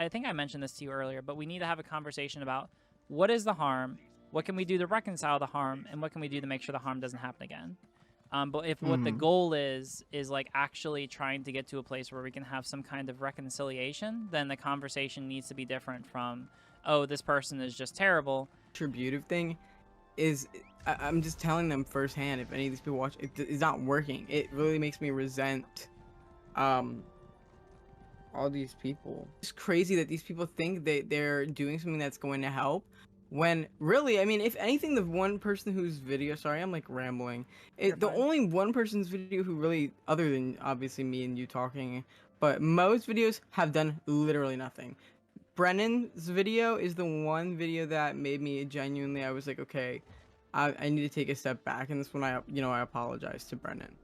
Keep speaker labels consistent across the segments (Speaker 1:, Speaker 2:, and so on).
Speaker 1: I think I mentioned this to you earlier, but we need to have a conversation about what is the harm, what can we do to reconcile the harm, and what can we do to make sure the harm doesn't happen again. But if what the goal is like actually trying to get to a place where we can have some kind of reconciliation, then the conversation needs to be different from, oh, this person is just terrible.
Speaker 2: Attributive thing is, I'm just telling them firsthand, if any of these people watch, it's not working. It really makes me resent all these people. It's crazy that these people think they're doing something that's going to help, when really, I mean, if anything, the one person whose video, sorry, I'm like rambling, the only one person's video who really, other than obviously me and you talking, but Moe's videos have done literally nothing. Brennan's video is the one video that made me genuinely, I was like, okay, I need to take a step back, and this one I apologize to Brennan.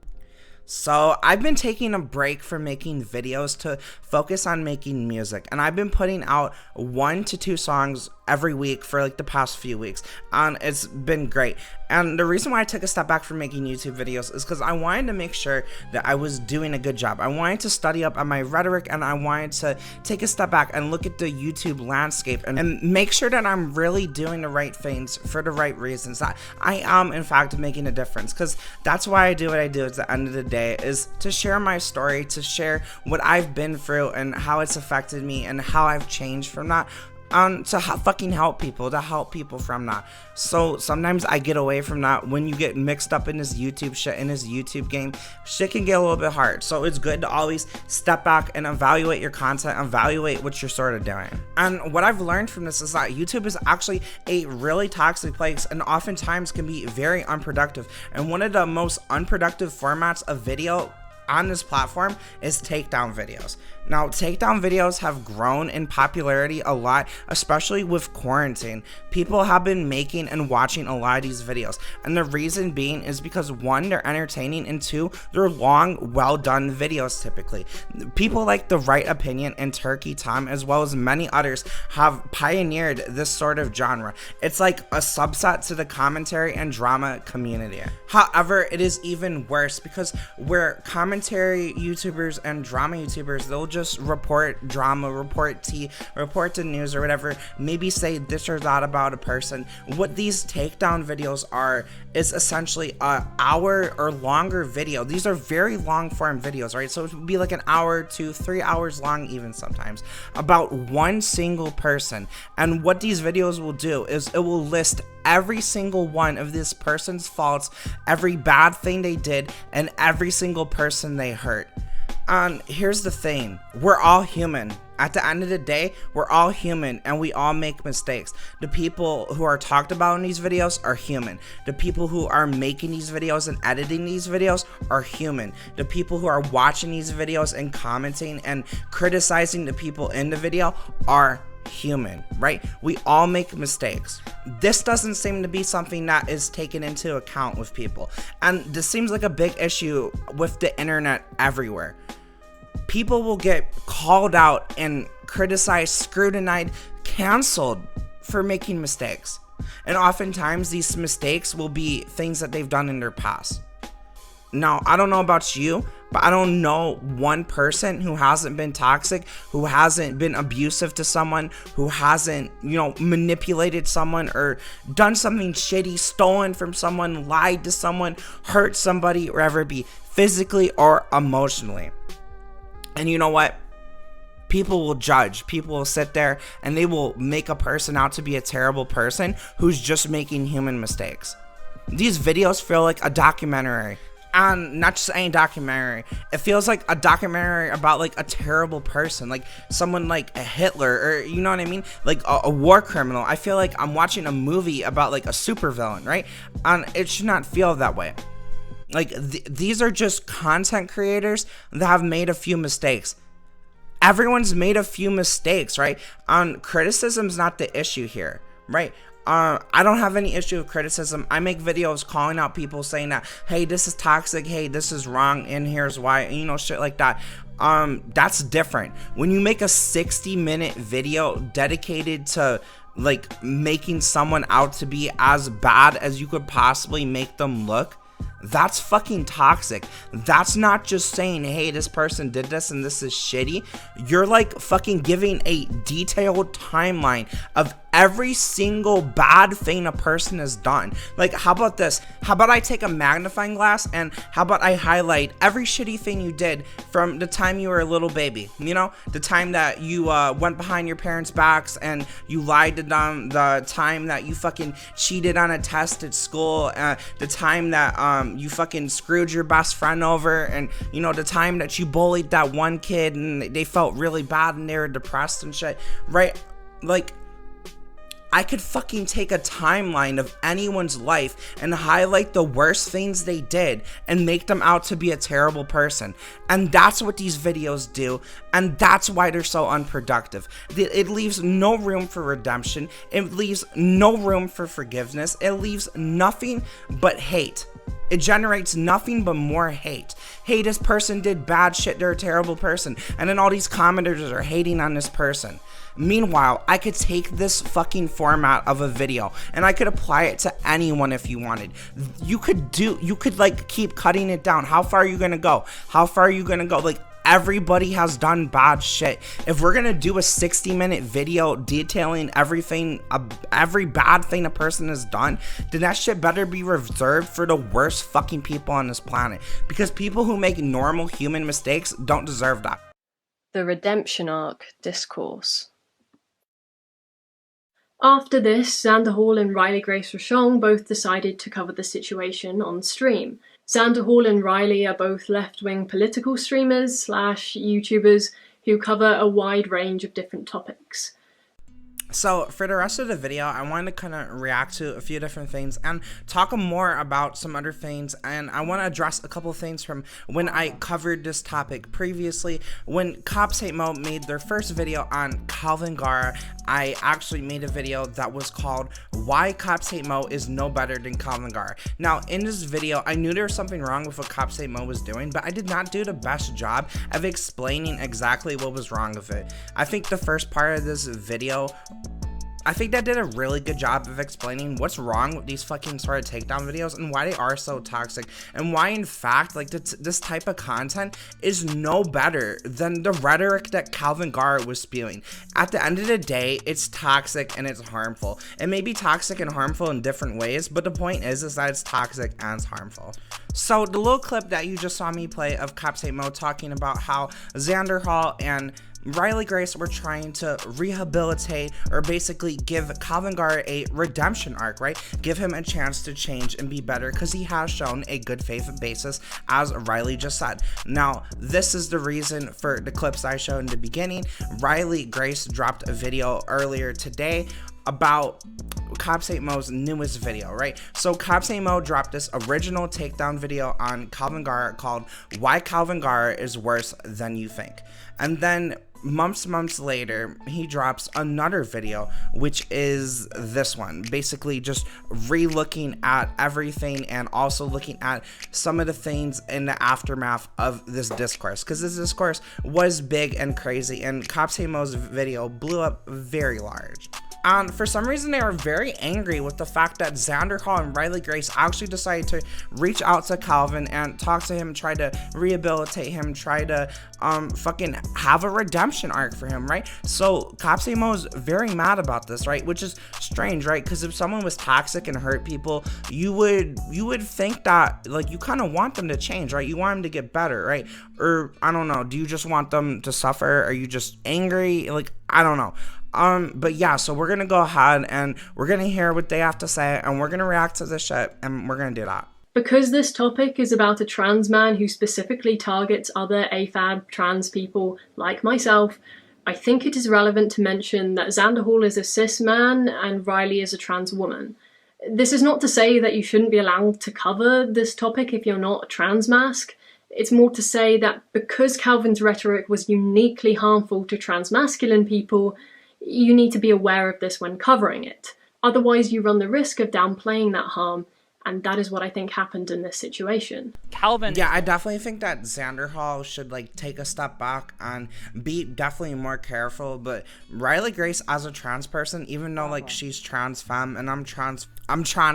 Speaker 3: So I've been taking a break from making videos to focus on making music, and I've been putting out 1 to 2 songs every week for like the past few weeks, and it's been great. And the reason why I took a step back from making YouTube videos is because I wanted to make sure that I was doing a good job. I wanted to study up on my rhetoric, and I wanted to take a step back and look at the YouTube landscape and make sure that I'm really doing the right things for the right reasons, that I am in fact making a difference, because that's why I do what I do at the end of the day, is to share my story, to share what I've been through and how it's affected me and how I've changed from that, to fucking help people, to help people from that. So sometimes I get away from that. When you get mixed up in this YouTube shit, in this YouTube game, shit can get a little bit hard. So it's good to always step back and evaluate your content, evaluate what you're sort of doing. And what I've learned from this is that YouTube is actually a really toxic place, and oftentimes can be very unproductive. And one of the most unproductive formats of video on this platform is takedown videos. Now, takedown videos have grown in popularity a lot, especially with quarantine. People have been making and watching a lot of these videos, and the reason being is because 1, they're entertaining, and 2, they're long, well done videos typically. People like The Right Opinion and Turkey Tom, as well as many others, have pioneered this sort of genre. It's like a subset to the commentary and drama community. However, it is even worse, because where commentary YouTubers and drama YouTubers, they'll just report drama, report tea, report the news or whatever, maybe say this or that about a person. What these takedown videos are is essentially an hour or longer video. These are very long form videos, right? So it would be like an hour to 3 hours long, even sometimes, about one single person. And what these videos will do is it will list every single one of this person's faults, every bad thing they did, and every single person they hurt. And here's the thing, we're all human. At the end of the day, we're all human, and we all make mistakes. The people who are talked about in these videos are human. The people who are making these videos and editing these videos are human. The people who are watching these videos and commenting and criticizing the people in the video are human, right? We all make mistakes. This doesn't seem to be something that is taken into account with people, and this seems like a big issue with the internet everywhere. People will get called out and criticized, scrutinized, canceled for making mistakes, and oftentimes these mistakes will be things that they've done in their past. Now, I don't know about you, but I don't know one person who hasn't been toxic, who hasn't been abusive to someone, who hasn't, manipulated someone or done something shitty, stolen from someone, lied to someone, hurt somebody, wherever it be, physically or emotionally. And you know what? People will judge. People will sit there and they will make a person out to be a terrible person who's just making human mistakes. These videos feel like a documentary. And not just any documentary, it feels like a documentary about like a terrible person, like someone like a Hitler, or you know what I mean, like a war criminal. I feel like I'm watching a movie about like a supervillain, right? And it should not feel that way. Like these are just content creators that have made a few mistakes. Everyone's made a few mistakes, right? Criticism's not the issue here, right? I don't have any issue with criticism. I make videos calling out people, saying that, hey, this is toxic, hey, this is wrong, and here's why, shit like that. That's different. When you make a 60-minute video dedicated to like making someone out to be as bad as you could possibly make them look, That's fucking toxic. That's not just saying, hey, this person did this and this is shitty. You're like fucking giving a detailed timeline of every single bad thing a person has done. Like, how about this? How about I take a magnifying glass and how about I highlight every shitty thing you did from the time you were a little baby? You know, the time that you went behind your parents' backs and you lied to them, the time that you fucking cheated on a test at school, the time that you fucking screwed your best friend over, and you know, the time that you bullied that one kid and they felt really bad and they were depressed and shit, right? Like, I could fucking take a timeline of anyone's life and highlight the worst things they did and make them out to be a terrible person. And that's what these videos do, and that's why they're so unproductive. It leaves no room for redemption. It leaves no room for forgiveness. It leaves nothing but hate. It generates nothing but more hate. Hey, this person did bad shit, they're a terrible person. And then all these commenters are hating on this person. Meanwhile, I could take this fucking format of a video and I could apply it to anyone if you wanted. You could like keep cutting it down. How far are you gonna go? How far are you gonna go? Like, everybody has done bad shit. If we're gonna do a 60-minute video detailing everything, every bad thing a person has done, then that shit better be reserved for the worst fucking people on this planet. Because people who make normal human mistakes don't deserve that.
Speaker 4: The redemption arc discourse. After this, xanderhal and Riley Grace Roshong both decided to cover the situation on stream. xanderhal and Riley are both left-wing political streamers / YouTubers who cover a wide range of different topics.
Speaker 3: So for the rest of the video, I wanted to kind of react to a few different things and talk more about some other things, and I want to address a couple things from when I covered this topic previously. When CopsHateMoe made their first video on Kalvin Garrah, I actually made a video that was called Why CopsHateMoe is No Better Than Kalvin Garrah. Now, in this video, I knew there was something wrong with what CopsHateMoe was doing, but I did not do the best job of explaining exactly what was wrong with it. I think the first part of this video, I think that did a really good job of explaining what's wrong with these fucking sort of takedown videos and why they are so toxic, and why in fact like this type of content is no better than the rhetoric that Kalvin Garrah was spewing. At the end of the day, it's toxic and it's harmful. It may be toxic and harmful in different ways, but the point is that it's toxic and it's harmful. So the little clip that you just saw me play of CopsHateMoe talking about how xanderhal and Riley Grace were trying to rehabilitate, or basically give Kalvin Garrah a redemption arc, right? Give him a chance to change and be better, because he has shown a good faith basis, as Riley just said. Now, this is the reason for the clips I showed in the beginning. Riley Grace dropped a video earlier today about CopsHateMoe's newest video, right? So CopsHateMoe dropped this original takedown video on Kalvin Garrah called Why Kalvin Garrah is Worse Than You Think. And then months later, he drops another video, which is this one, basically just re-looking at everything and also looking at some of the things in the aftermath of this discourse, because this discourse was big and crazy, and CopsHateMoe's video blew up very large. And for some reason, they were very angry with the fact that xanderhal and Riley Grace actually decided to reach out to Kalvin and talk to him, try to rehabilitate him, try to fucking have a redemption arc for him, right? So CopsHateMoe is very mad about this, right? Which is strange, right? Because if someone was toxic and hurt people, you would think that, like, you kind of want them to change, right? You want them to get better, right? Or I don't know, do you just want them to suffer? Are you just angry? Like, I don't know. But yeah, so we're gonna go ahead and we're gonna hear what they have to say, and we're gonna react to this shit, and we're gonna do that.
Speaker 4: Because this topic is about a trans man who specifically targets other AFAB trans people like myself, I think it is relevant to mention that xanderhal is a cis man and Riley is a trans woman. This is not to say that you shouldn't be allowed to cover this topic if you're not a trans mask. It's more to say that because Kalvin's rhetoric was uniquely harmful to trans masculine people, you need to be aware of this when covering it. Otherwise, you run the risk of downplaying that harm And that is what I think happened in this situation.
Speaker 1: Kalvin.
Speaker 3: Yeah, I definitely think that xanderhal should like take a step back and be definitely more careful. But Riley Grace, as a trans person, even though like she's trans femme and I'm trans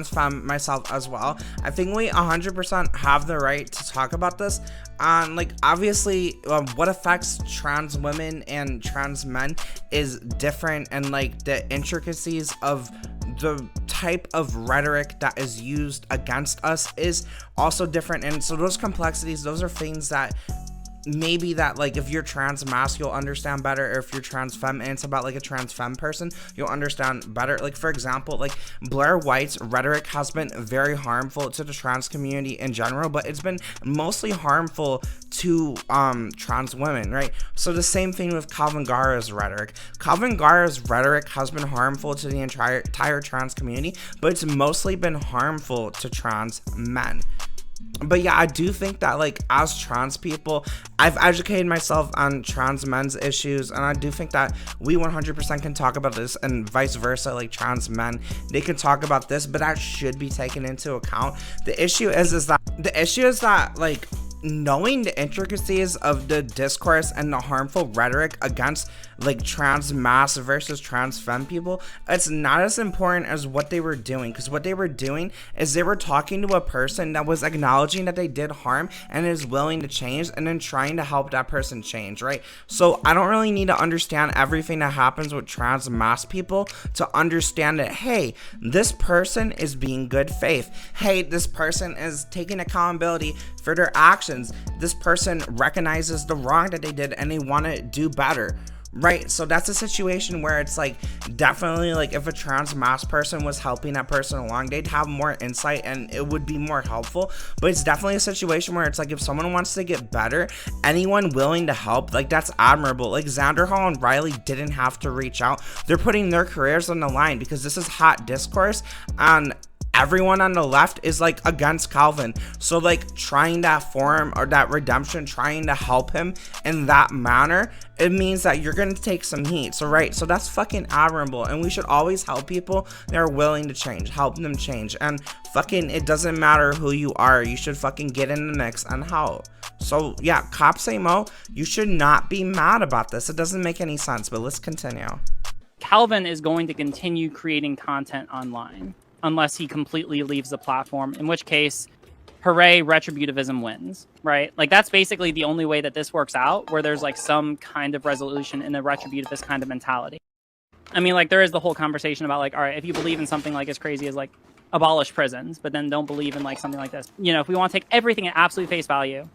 Speaker 3: femme myself as well, I think we 100% have the right to talk about this. And like obviously what affects trans women and trans men is different, and like the intricacies of the type of rhetoric that is used against us is also different. And so those complexities, those are things that maybe that like if you're trans masc you'll understand better, or if you're trans femme and it's about like a trans femme person, you'll understand better. Like for example, like Blair White's rhetoric has been very harmful to the trans community in general, but it's been mostly harmful to trans women, right? So the same thing with Kalvin Garrah's rhetoric. Kalvin Garrah's rhetoric has been harmful to the entire trans community, but it's mostly been harmful to trans men. But yeah, I do think that like as trans people, I've educated myself on trans men's issues, and I do think that we 100% can talk about this, and vice versa, like trans men, they can talk about this, but that should be taken into account. The issue is that like knowing the intricacies of the discourse and the harmful rhetoric against like trans mass versus trans femme people, it's not as important as what they were doing, because what they were doing is they were talking to a person that was acknowledging that they did harm and is willing to change, and then trying to help that person change, right? So I don't really need to understand everything that happens with trans mass people to understand that, hey, this person is being good faith, hey, this person is taking accountability for their actions, this person recognizes the wrong that they did and they want to do better, right? So that's a situation where it's like definitely like if a trans mass person was helping that person along, they'd have more insight and it would be more helpful. But it's definitely a situation where it's like if someone wants to get better, anyone willing to help, like that's admirable. Like xanderhal and Riley didn't have to reach out. They're putting their careers on the line because this is hot discourse, and everyone on the left is like against Kalvin. So like trying that forum or that redemption, trying to help him in that manner, it means that you're gonna take some heat. So right, so that's fucking admirable, and we should always help people that are willing to change, help them change. And fucking it doesn't matter who you are, you should fucking get in the mix and help. So yeah, copshatemoe, you should not be mad about this. It doesn't make any sense, but let's continue.
Speaker 1: Kalvin is going to continue creating content online unless he completely leaves the platform, in which case, hooray, retributivism wins, right? Like, that's basically the only way that this works out, where there's, like, some kind of resolution in the retributivist kind of mentality. I mean, like, there is the whole conversation about, like, all right, if you believe in something, like, as crazy as, like, abolish prisons, but then don't believe in, like, something like this. You know, if we want to take everything at absolute face value,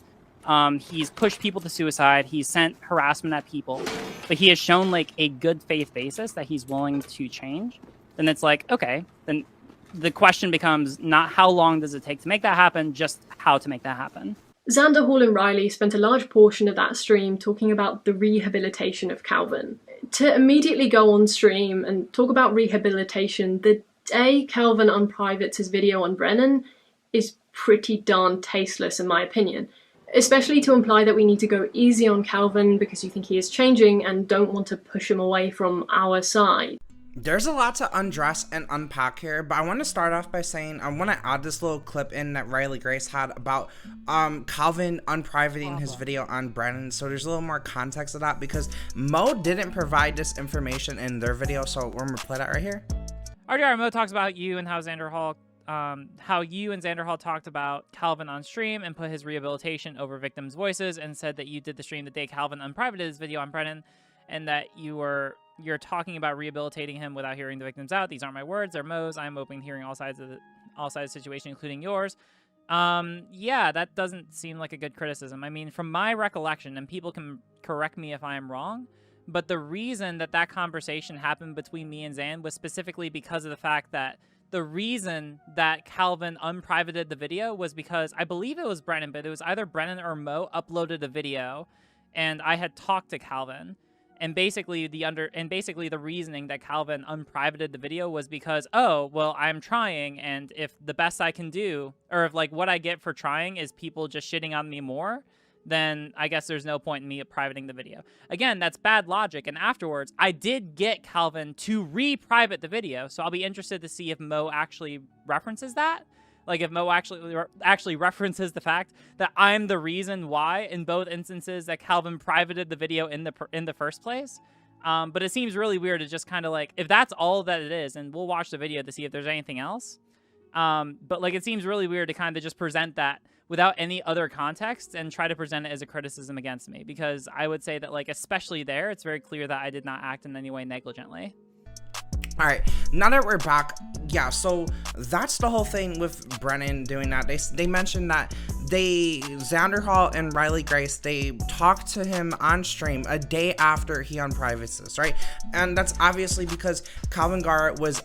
Speaker 1: he's pushed people to suicide, he's sent harassment at people, but he has shown, like, a good faith basis that he's willing to change, then it's like, okay, then the question becomes not how long does it take to make that happen, just how to make that happen.
Speaker 4: Xanderhal and Riley spent a large portion of that stream talking about the rehabilitation of Kalvin. To immediately go on stream and talk about rehabilitation the day Kalvin unprivates his video on Brennan is pretty darn tasteless in my opinion. Especially to imply that we need to go easy on Kalvin because you think he is changing and don't want to push him away from our side.
Speaker 3: There's a lot to undress and unpack here, but I want to start off by saying I want to add this little clip in that Riley Grace had about Kalvin unprivating his video on Brennan, so there's a little more context to that because Mo didn't provide this information in their video, so we're gonna play that right here.
Speaker 1: Mo talks about you and how you and Xanderhal talked about Kalvin on stream and put his rehabilitation over victims' voices, and said that you did the stream the day Kalvin unprivated his video on Brennan, and that you're talking about rehabilitating him without hearing the victims out. These aren't my words, they're Mo's. I'm open to hearing all sides of the situation, including yours. Yeah, that doesn't seem like a good criticism. I mean, from my recollection, and people can correct me if I'm wrong, but the reason that conversation happened between me and Xan was specifically because of the fact that the reason that Kalvin unprivated the video was because I believe it was Brennan, but it was either Brennan or Mo uploaded a video, and I had talked to Kalvin. And basically the reasoning that Kalvin unprivated the video was because, oh, well, I'm trying, and if the best I can do, or if like what I get for trying is people just shitting on me more, then I guess there's no point in me privating the video. Again, that's bad logic, and afterwards, I did get Kalvin to re-private the video, so I'll be interested to see if Mo actually references that. Like if Mo actually references the fact that I'm the reason why in both instances that Kalvin privated the video in the first place. But it seems really weird to just kind of like, if that's all that it is, and we'll watch the video to see if there's anything else. But like, it seems really weird to kind of just present that without any other context and try to present it as a criticism against me, because I would say that, like, especially there, it's very clear that I did not act in any way negligently.
Speaker 3: All right, now that we're back, yeah, so that's the whole thing with Brennan doing that. They mentioned that xanderhal and Riley Grace, they talked to him on stream a day after he unprivates this, right? And that's obviously because Kalvin Garrah was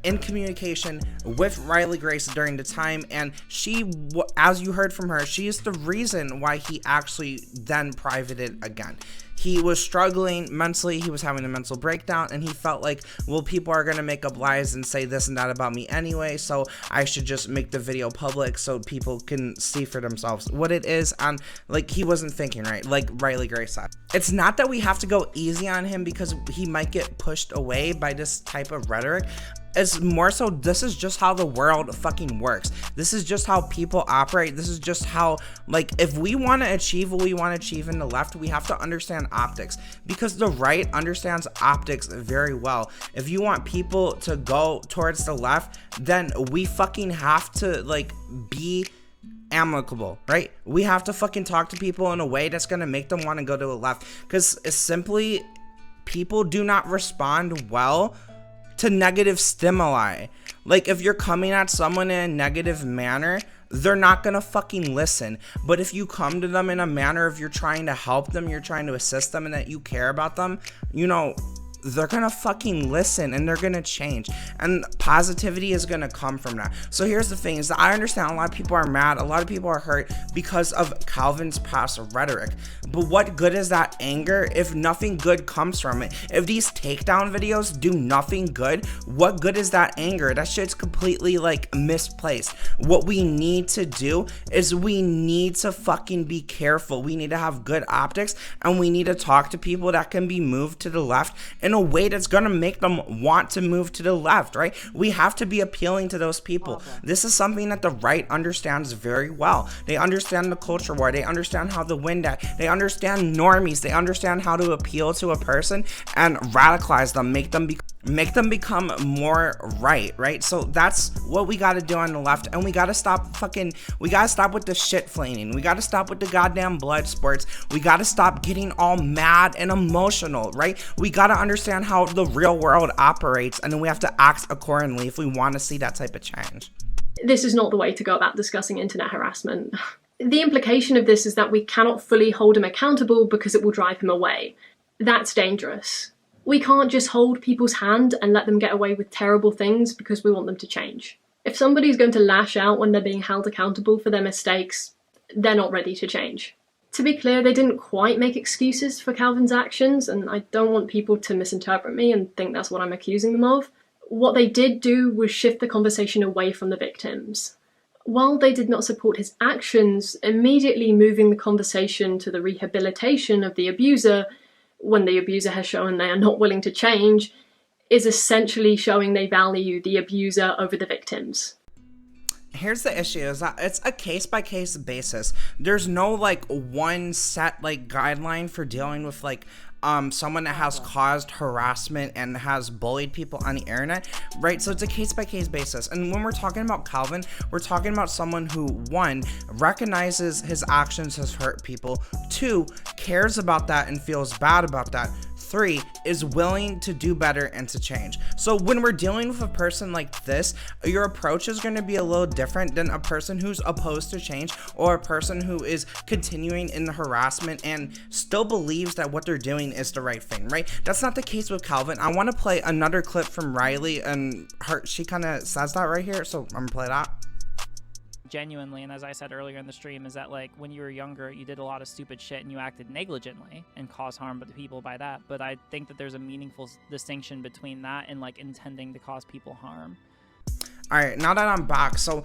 Speaker 3: in communication with Riley Grace during the time, and she, as you heard from her, she is the reason why he actually then privated again. He was struggling mentally, he was having a mental breakdown, and he felt like, well, people are gonna make up lies and say this and that about me anyway, so I should just make the video public so people can see for themselves what it is. And like, he wasn't thinking right, like Riley Grace said. It's not that we have to go easy on him because he might get pushed away by this type of rhetoric. It's more so, this is just how the world fucking works. This is just how people operate. This is just how, like, if we want to achieve what we want to achieve in the left, we have to understand optics, because the right understands optics very well. If you want people to go towards the left, then we fucking have to, like, be amicable, right? We have to fucking talk to people in a way that's going to make them want to go to the left, because it's simply, people do not respond well to negative stimuli. Like, if you're coming at someone in a negative manner, they're not gonna fucking listen. But if you come to them in a manner of you're trying to help them, you're trying to assist them, and that you care about them, you know, they're gonna fucking listen and they're gonna change, and positivity is gonna come from that. So here's the thing, is that I understand a lot of people are mad, a lot of people are hurt because of Kalvin's past rhetoric, but what good is that anger if nothing good comes from it? If these takedown videos do nothing good, what good is that anger? That shit's completely like misplaced. What we need to do is we need to fucking be careful. We need to have good optics, and we need to talk to people that can be moved to the left in a way that's gonna make them want to move to the left, right? We have to be appealing to those people. Okay. This is something that the right understands very well. They understand the culture war. They understand how to win that. They understand normies. They understand how to appeal to a person and radicalize them, make them become more right? So that's what we gotta do on the left, and we gotta stop with the shit flaning. We gotta stop with the goddamn blood sports. We gotta stop getting all mad and emotional, right? We gotta understand how the real world operates, and then we have to act accordingly if we want to see that type of change.
Speaker 4: This is not the way to go about discussing internet harassment. The implication of this is that we cannot fully hold him accountable because it will drive him away. That's dangerous. We can't just hold people's hand and let them get away with terrible things because we want them to change. If somebody's going to lash out when they're being held accountable for their mistakes, they're not ready to change. To be clear, they didn't quite make excuses for Kalvin's actions, and I don't want people to misinterpret me and think that's what I'm accusing them of. What they did do was shift the conversation away from the victims. While they did not support his actions, immediately moving the conversation to the rehabilitation of the abuser, when the abuser has shown they are not willing to change, is essentially showing they value the abuser over the victims.
Speaker 3: Here's the issue, is that it's a case-by-case basis. There's no like one set like guideline for dealing with like someone that has caused harassment and has bullied people on the internet, right? So it's a case-by-case basis. And when we're talking about Kalvin, we're talking about someone who, one, recognizes his actions has hurt people, two, cares about that and feels bad about that, three, is willing to do better and to change. So when we're dealing with a person like this, your approach is going to be a little different than a person who's opposed to change, or a person who is continuing in the harassment and still believes that what they're doing is the right thing, right? That's not the case with Kalvin. I want to play another clip from Riley, and she kind of says that right here, so I'm gonna play that.
Speaker 1: Genuinely, and as I said earlier in the stream, is that like when you were younger, you did a lot of stupid shit and you acted negligently and caused harm to people by that. But I think that there's a meaningful distinction between that and like intending to cause people harm.
Speaker 3: All right, now that I'm back, so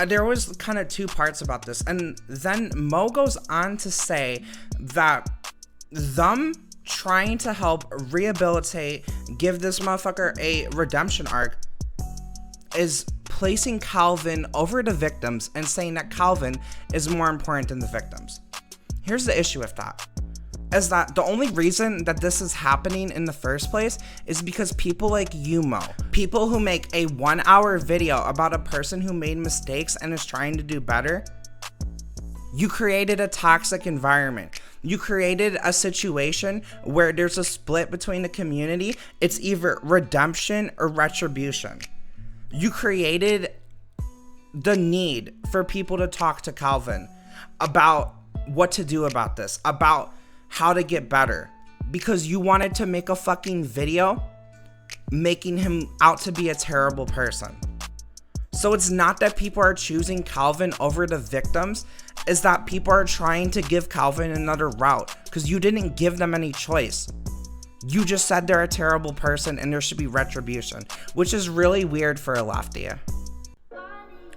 Speaker 3: there was kind of two parts about this, and then Mo goes on to say that them trying to help rehabilitate, give this motherfucker a redemption arc is placing Kalvin over the victims and saying that Kalvin is more important than the victims. Here's the issue with that. Is that the only reason that this is happening in the first place is because people like you, Mo, people who make a 1-hour video about a person who made mistakes and is trying to do better, you created a toxic environment. You created a situation where there's a split between the community. It's either redemption or retribution. You created the need for people to talk to Kalvin about what to do about this, about how to get better, because you wanted to make a fucking video making him out to be a terrible person. So it's not that people are choosing Kalvin over the victims, is that people are trying to give Kalvin another route because you didn't give them any choice. You just said they're a terrible person and there should be retribution, which is really weird for a lefty.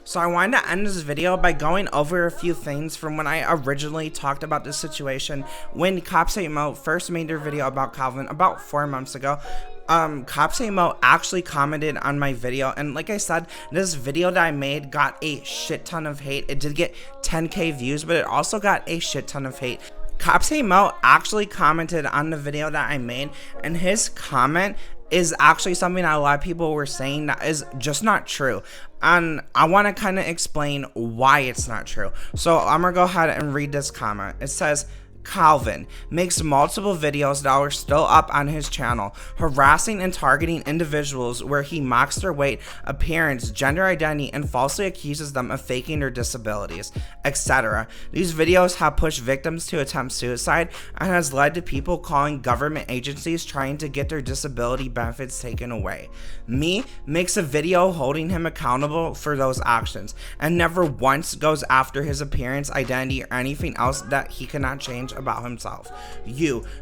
Speaker 3: So I wanted to end this video by going over a few things from when I originally talked about this situation when CopsHateMoe first made their video about Kalvin about 4 months ago. CopsHateMoe actually commented on my video, and like I said, this video that I made got a shit ton of hate. It did get 10k views, but it also got a shit ton of hate. CopsHateMoe actually commented on the video that I made, and his comment is actually something that a lot of people were saying that is just not true. And I want to kind of explain why it's not true. So I'm gonna go ahead and read this comment. It says, Kalvin makes multiple videos that are still up on his channel, harassing and targeting individuals where he mocks their weight, appearance, gender identity, and falsely accuses them of faking their disabilities, etc. These videos have pushed victims to attempt suicide and has led to people calling government agencies trying to get their disability benefits taken away. Me makes a video holding him accountable for those actions and never once goes after his appearance, identity, or anything else that he cannot change about himself.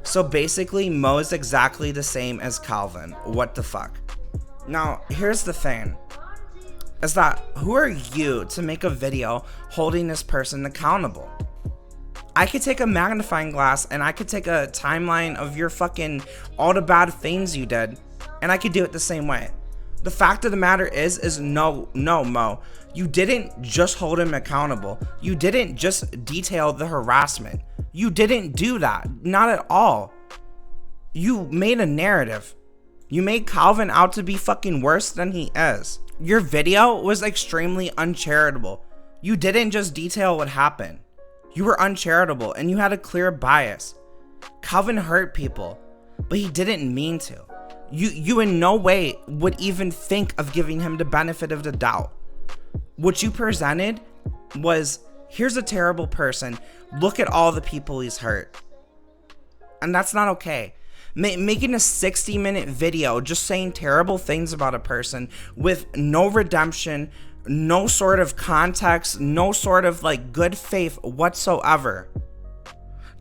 Speaker 3: So basically Mo is exactly the same as Kalvin. What the fuck? Now here's the thing, is that who are you to make a video holding this person accountable? I could take a magnifying glass and I could take a timeline of your fucking all the bad things you did and I could do it the same way. The fact of the matter is no, Mo, you didn't just hold him accountable. You didn't just detail the harassment. You didn't do that, not at all. You made a narrative. You made Kalvin out to be fucking worse than he is. Your video was extremely uncharitable. You didn't just detail what happened. You were uncharitable and you had a clear bias. Kalvin hurt people, but he didn't mean to. You in no way would even think of giving him the benefit of the doubt. What you presented was, here's a terrible person, look at all the people he's hurt. And that's not okay. Making a 60-minute video just saying terrible things about a person with no redemption, no sort of context, no sort of like good faith whatsoever.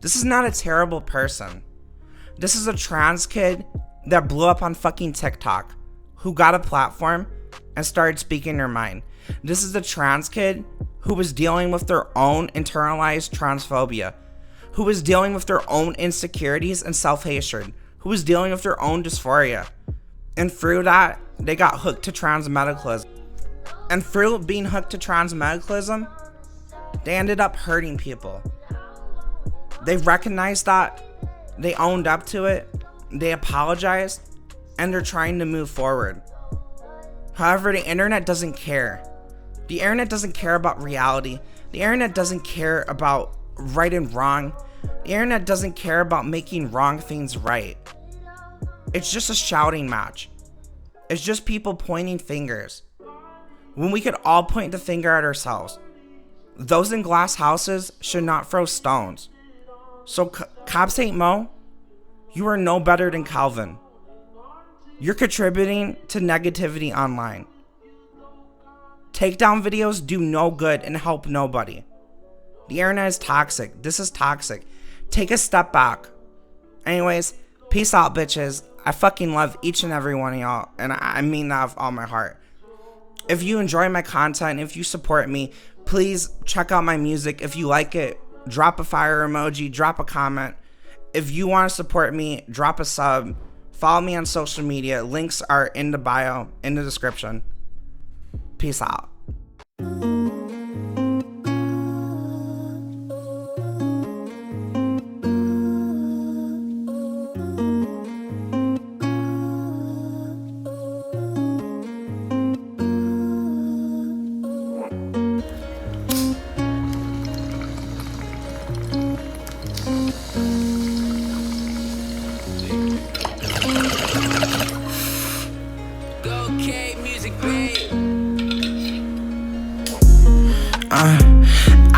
Speaker 3: This is not a terrible person. This is a trans kid that blew up on fucking TikTok, who got a platform and started speaking their mind. This is a trans kid who was dealing with their own internalized transphobia, who was dealing with their own insecurities and self-hatred, who was dealing with their own dysphoria. And through that, they got hooked to transmedicalism. And through being hooked to transmedicalism, they ended up hurting people. They recognized that, they owned up to it, they apologized, and they're trying to move forward. However, the internet doesn't care. The internet doesn't care about reality. The internet doesn't care about right and wrong. The internet doesn't care about making wrong things right. It's just a shouting match. It's just people pointing fingers, when we could all point the finger at ourselves. Those in glass houses should not throw stones. So CopsHateMoe, you are no better than Kalvin. You're contributing to negativity online. Takedown videos do no good and help nobody. The internet is toxic. This is toxic. Take a step back. Anyways, peace out, bitches. I fucking love each and every one of y'all, and I mean that with all my heart. If you enjoy my content, if you support me, please check out my music. If you like it, drop a fire emoji, drop a comment. If you want to support me, drop a sub. Follow me on social media. Links are in the bio, in the description. Peace out.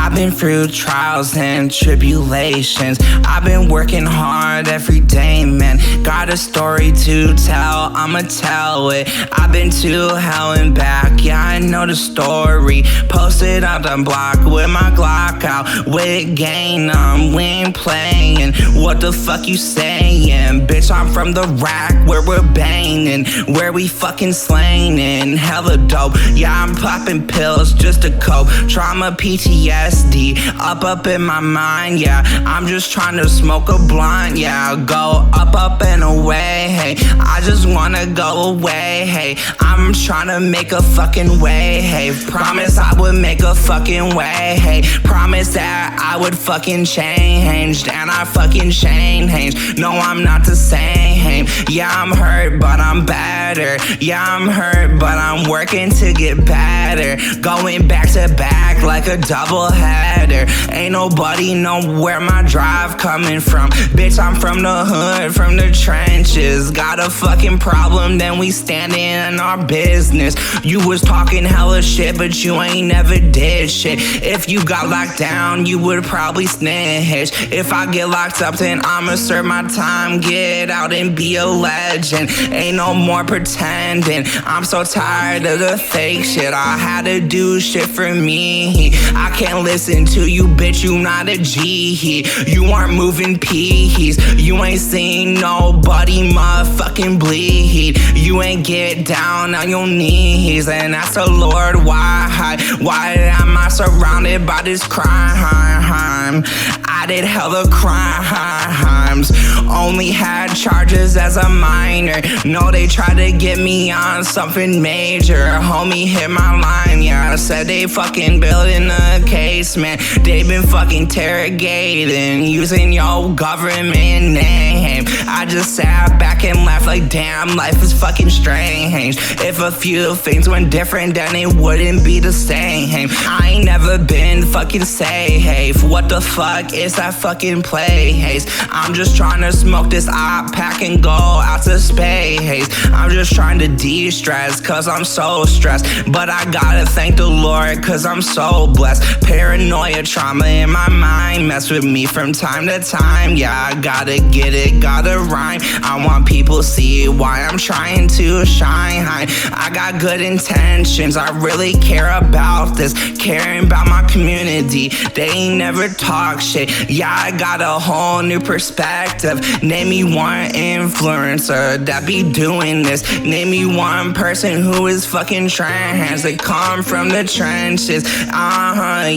Speaker 3: I've been through trials and tribulations. I've been working hard every day, man. Got a story to tell, I'ma tell it. I've been to hell and back, yeah, I know the story. Posted up the block with my Glock out. With gang, we ain't playing. What the fuck you saying? Bitch, I'm from the rack where we're banging, where we fucking slaying. Hella dope, yeah, I'm popping pills just to cope. Trauma, PTSD, up in my mind, yeah. I'm just trying to smoke a blunt, yeah. Go up and away, hey. I just wanna go away, hey. I'm trying to make a fucking way, hey. Promise I would make a fucking way, hey. Promise that I would fucking change, and I fucking change. No, I'm not the same. Yeah, I'm hurt, but I'm better. Yeah, I'm hurt, but I'm working to get better. Going back to back like a double header. Ain't nobody know where my drive coming from. Bitch, I'm from the hood, from the trenches. Got a fucking problem, then we standing in our business. You was talking hella shit, but you ain't never did shit. If you got locked down, you would probably snitch. If I get locked up, then I'ma serve my time, get out and be a legend. Ain't no more pretending. I'm so tired of the fake shit. I had to do shit for me. I can't listen to you, bitch, you not a G. You aren't moving peas. You ain't seen nobody motherfucking bleed. You ain't get down on your knees and ask the Lord why. Why am I surrounded by this crime? I did hella crimes. Only had charges as a minor. No, they tried to get me on something major. Homie hit my line, yeah. Said they fucking building a case, man. They been fucking interrogating, using your government name. I just sat back and laughed like, damn, life is fucking strange. If a few things went different, then it wouldn't be the same. I ain't never been fucking safe. What the fuck is that fucking place? I'm just trying to smoke this op pack and go out to space. I'm just trying to de-stress, cause I'm so stressed. But I gotta thank the Lord, cause I'm so blessed. Paranoia, trauma in my mind mess with me from time to time. Yeah, I gotta get it, gotta rhyme. I want people to see why I'm trying to shine. I got good intentions, I really care about this. Caring about my community, they ain't never talk shit. Yeah, I got a whole new perspective. Name me one influencer that be doing this. Name me one person who is fucking trans. They come from the trenches.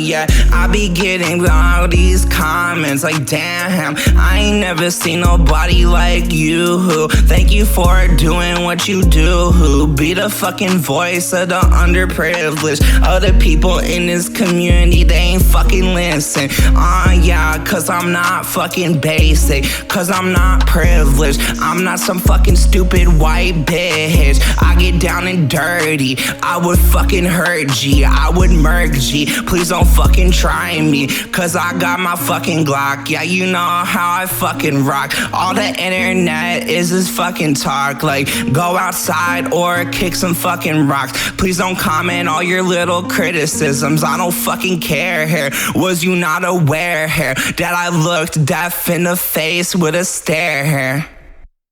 Speaker 3: Yeah, I be getting all these comments like, damn, I ain't never seen nobody like you. Thank you for doing what you do. Be the fucking voice of the underprivileged, of the people in this community. They ain't fucking listen. Yeah, cause I'm not fucking basic, cause I'm not privileged. I'm not some fucking stupid white bitch. I get down and dirty. I would fucking hurt G, I would murk G. Please don't fucking try me, cause I got my fucking Glock. Yeah, you know how I fucking rock. All the internet is fucking talk, like go outside or kick some fucking rocks. Please don't comment all your little criticisms, I don't fucking care here. Was you not aware here that I looked deaf in the face with a stare here?